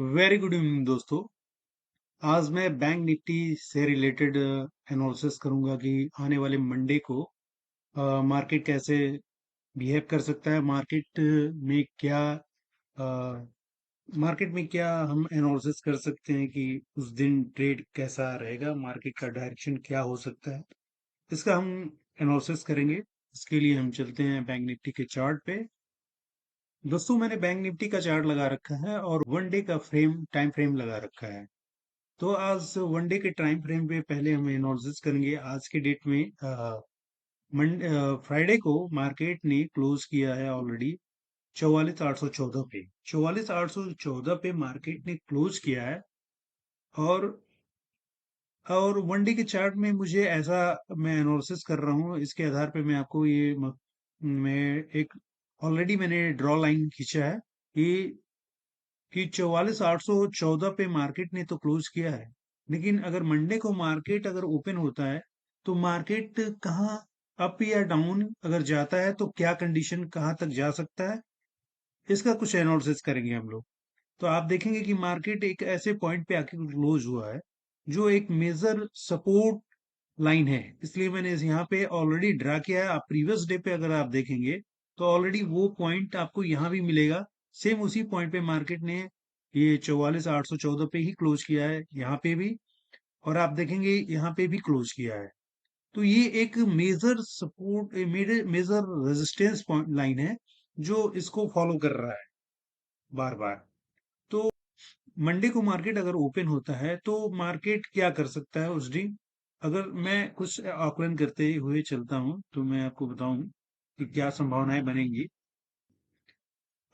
Very good evening दोस्तों। आज मैं बैंक निफ्टी से रिलेटेड एनालिसिस करूंगा कि आने वाले मंडे को मार्केट कैसे बिहेव कर सकता है। में क्या मार्केट में क्या हम एनालिसिस कर सकते हैं कि उस दिन ट्रेड कैसा रहेगा, मार्केट का डायरेक्शन क्या हो सकता है, इसका हम एनालिसिस करेंगे। इसके लिए हम चलते हैं बैंक निफ्टी के चार्ट पे। दोस्तों, मैंने बैंक निफ्टी का चार्ट लगा रखा है और वन डे का टाइम फ्रेम लगा रखा है। तो आज वन डे के टाइम फ्रेम पे पहले हम एनालिसिस करेंगे। आज के डेट में फ्राइडे को मार्केट ने क्लोज किया है ऑलरेडी 44,814 पे। 44,814 पे मार्केट ने क्लोज किया है। और वन डे के चार्ट में मुझे ऐसा, मैं एनालिसिस कर रहा हूँ, इसके आधार पे मैं आपको मैं एक ऑलरेडी मैंने ड्रॉ लाइन खींचा है कि 44,814 पे मार्केट ने तो क्लोज किया है। लेकिन अगर मंडे को मार्केट अगर ओपन होता है तो मार्केट कहाँ अप या डाउन अगर जाता है तो क्या कंडीशन कहाँ तक जा सकता है, इसका कुछ एनालिसिस करेंगे हम लोग। तो आप देखेंगे कि मार्केट एक ऐसे पॉइंट पे आके क्लोज हुआ है जो एक मेजर सपोर्ट लाइन है। इसलिए मैंने यहाँ पे ऑलरेडी ड्रा किया है। आप प्रीवियस डे पे अगर आप देखेंगे तो ऑलरेडी वो पॉइंट आपको यहाँ भी मिलेगा। सेम उसी पॉइंट पे मार्केट ने ये 44,814 पे ही क्लोज किया है, यहाँ पे भी। और आप देखेंगे यहाँ पे भी क्लोज किया है। तो ये एक major support, major resistance point line है जो इसको फॉलो कर रहा है बार बार। तो मंडे को मार्केट अगर ओपन होता है तो मार्केट क्या कर सकता है उस दिन। अगर मैं कुछ आकलन करते हुए चलता हूं तो मैं आपको बताऊं कि क्या संभावनाएं बनेंगी।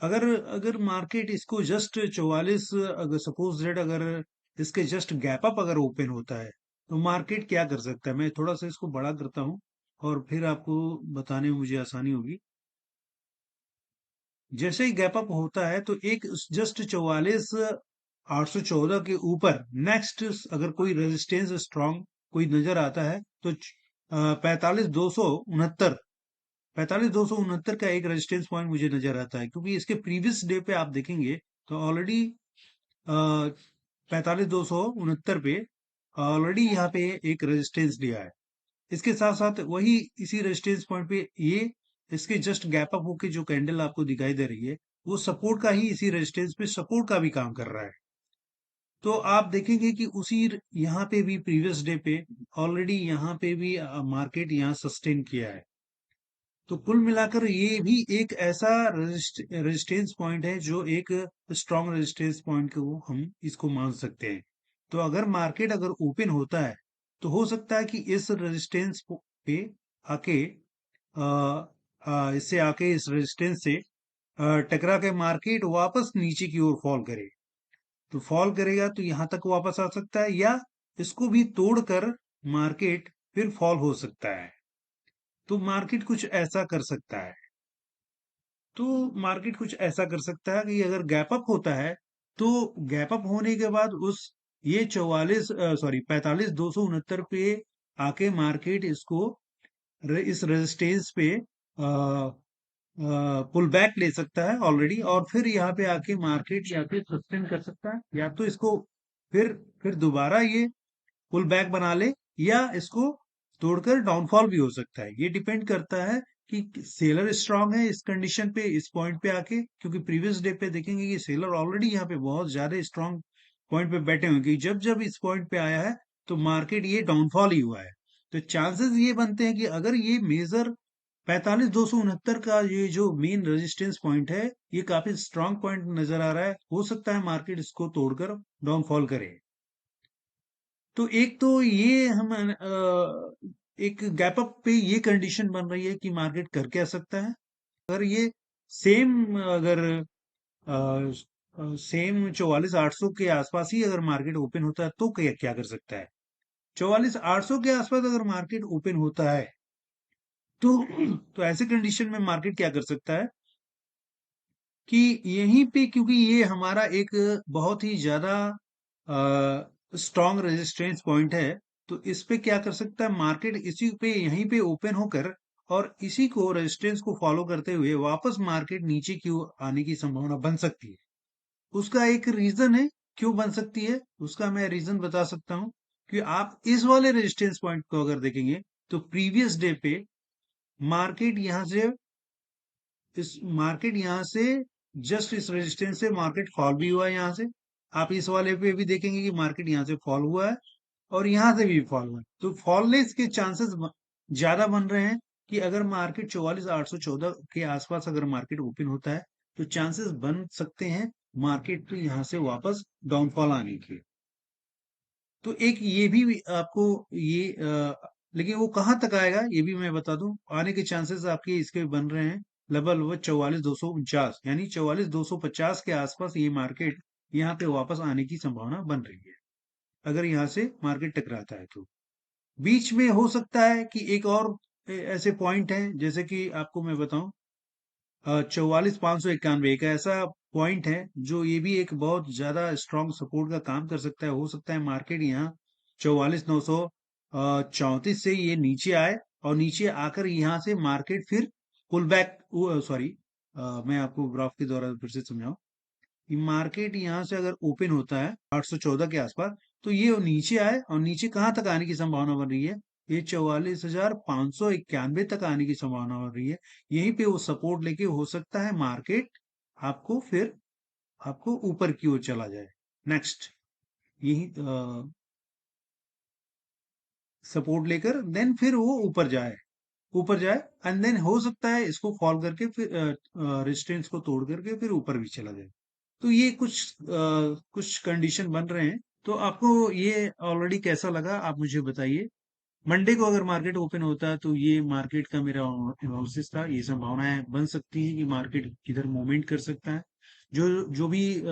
अगर अगर मार्केट इसको जस्ट 44, अगर सपोज दैट अगर इसके जस्ट गैप अप अगर ओपन होता है तो मार्केट क्या कर सकता है। मैं थोड़ा सा इसको बड़ा करता हूं और फिर आपको बताने में मुझे आसानी होगी। जैसे ही गैप अप होता है तो एक जस्ट 44,814 के ऊपर नेक्स्ट अगर कोई रेजिस्टेंस स्ट्रांग कोई नजर आता है तो 45,269, 45,269 का एक रेजिस्टेंस पॉइंट मुझे नजर आता है, क्योंकि इसके प्रीवियस डे पे आप देखेंगे तो ऑलरेडी 45,269 पे ऑलरेडी यहाँ पे एक रेजिस्टेंस लिया है। इसके साथ साथ वही इसी रेजिस्टेंस पॉइंट पे ये इसके जस्ट गैप अप होके जो कैंडल आपको दिखाई दे रही है वो सपोर्ट का ही, इसी रेजिस्टेंस पे सपोर्ट का भी काम कर रहा है। तो आप देखेंगे कि उसी यहाँ पे भी प्रीवियस डे पे ऑलरेडी यहाँ पे भी मार्केट यहाँ सस्टेन किया है। तो कुल मिलाकर ये भी एक ऐसा रेजिस्टेंस पॉइंट है जो एक स्ट्रॉन्ग रेजिस्टेंस पॉइंट को हम इसको मान सकते हैं। तो अगर मार्केट अगर ओपन होता है तो हो सकता है कि इस रेजिस्टेंस पे आके इससे आके इस रेजिस्टेंस से टकरा के मार्केट वापस नीचे की ओर फॉल करे। तो फॉल करेगा तो यहां तक वापस आ सकता है, या इसको भी तोड़कर मार्केट फिर फॉल हो सकता है। तो मार्केट कुछ ऐसा कर सकता है। तो मार्केट कुछ ऐसा कर सकता है कि अगर गैप अप होता है तो गैप अप होने के बाद उस ये 45,269 पे आके मार्केट इसको इस रेजिस्टेंस पे पुल बैक ले सकता है ऑलरेडी, और फिर यहाँ पे आके मार्केट या फिर सस्टेन कर सकता है, या तो इसको फिर दोबारा ये पुल बैक बना ले, या इसको तोड़कर डाउनफॉल भी हो सकता है। ये डिपेंड करता है कि सेलर स्ट्रांग है इस कंडीशन पे, इस पॉइंट पे आके, क्योंकि प्रीवियस डे पे देखेंगे कि सेलर ऑलरेडी यहाँ पे बहुत ज्यादा स्ट्रांग पॉइंट पे बैठे हुए हैं कि जब जब इस पॉइंट पे आया है तो मार्केट ये डाउनफॉल ही हुआ है। तो चांसेस ये बनते हैं कि अगर ये मेजर 45,269 का ये जो मेन रेजिस्टेंस पॉइंट है ये काफी स्ट्रांग पॉइंट नजर आ रहा है, हो सकता है मार्केट इसको तोड़कर डाउनफॉल करे। तो एक तो ये हम एक गैप अप पे ये कंडीशन बन रही है कि मार्केट कर क्या सकता है। अगर ये सेम अगर सेम 44,800 के आसपास ही अगर मार्केट ओपन होता है तो क्या क्या कर सकता है। 44,800 के आसपास अगर मार्केट ओपन होता है तो ऐसे कंडीशन में मार्केट क्या कर सकता है कि यहीं पे, क्योंकि ये हमारा एक बहुत ही ज्यादा स्ट्रॉन्ग रेजिस्टेंस पॉइंट है, तो इस पे क्या कर सकता है मार्केट, इसी पे यहीं पे ओपन होकर और इसी को रेजिस्टेंस को फॉलो करते हुए वापस मार्केट नीचे की ओर आने की संभावना बन सकती है। उसका एक रीजन है क्यों बन सकती है उसका मैं रीजन बता सकता हूँ कि आप इस वाले रेजिस्टेंस पॉइंट को अगर देखेंगे तो प्रीवियस डे पे मार्केट यहाँ से मार्केट यहाँ से जस्ट इस रेजिस्टेंस से मार्केट फॉल भी हुआ है यहाँ से। आप इस वाले पे भी देखेंगे कि मार्केट यहाँ से फॉल हुआ है और यहाँ से भी फॉल हुआ है। तो फॉलनेस के चांसेस ज्यादा बन रहे हैं कि अगर मार्केट 44,814 के आसपास अगर मार्केट ओपन होता है तो चांसेस बन सकते हैं मार्केट पे यहाँ से वापस डाउनफॉल आने के। तो एक ये भी आपको ये लेकिन वो कहाँ तक आएगा ये भी मैं बता दूं। आने के चांसेस आपके इसके बन रहे हैं लगभग 44,249 यानी 44,250 के आसपास ये मार्केट यहाँ पे वापस आने की संभावना बन रही है अगर यहाँ से मार्केट टकराता है तो। बीच में हो सकता है कि एक और ऐसे पॉइंट है जैसे कि आपको मैं बताऊं 44,591 एक ऐसा पॉइंट है जो ये भी एक बहुत ज्यादा स्ट्रॉन्ग सपोर्ट का काम कर सकता है। हो सकता है मार्केट यहाँ 44,934 से ये नीचे आए और नीचे आकर यहाँ से मार्केट फिर पुल बैक सॉरी मैं आपको ग्राफ के द्वारा फिर से समझाऊं कि मार्केट यहाँ से अगर ओपन होता है 814 के आसपास तो ये नीचे आए और नीचे कहाँ तक आने की संभावना बन रही है ये 44,591 तक आने की संभावना बन रही है। यहीं पे वो सपोर्ट लेके हो सकता है मार्केट आपको फिर आपको ऊपर की ओर चला जाए। नेक्स्ट यही सपोर्ट लेकर देन फिर वो ऊपर जाए एंड देन हो सकता है इसको फॉल करके फिर रेजिस्टेंस को तोड़ करके फिर ऊपर भी चला जाए। तो ये कुछ कंडीशन बन रहे हैं। तो आपको ये ऑलरेडी कैसा लगा आप मुझे बताइए। मंडे को अगर मार्केट ओपन होता है तो ये मार्केट का मेरा एनालिसिस था। ये संभावनाएं बन सकती है कि मार्केट किधर मूवमेंट कर सकता है। जो जो भी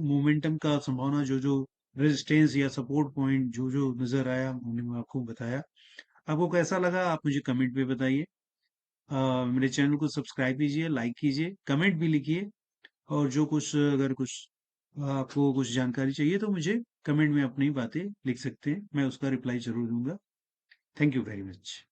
मोमेंटम का संभावना जो जो रेजिस्टेंस या सपोर्ट पॉइंट जो जो नजर आया मैंने आपको बताया। आपको कैसा लगा आप मुझे कमेंट पे बताइए। मेरे चैनल को सब्सक्राइब कीजिए लाइक कीजिए कमेंट भी लिखिए और जो कुछ अगर कुछ आपको कुछ जानकारी चाहिए तो मुझे कमेंट में अपनी बातें लिख सकते हैं मैं उसका रिप्लाई जरूर दूंगा। Thank you very much.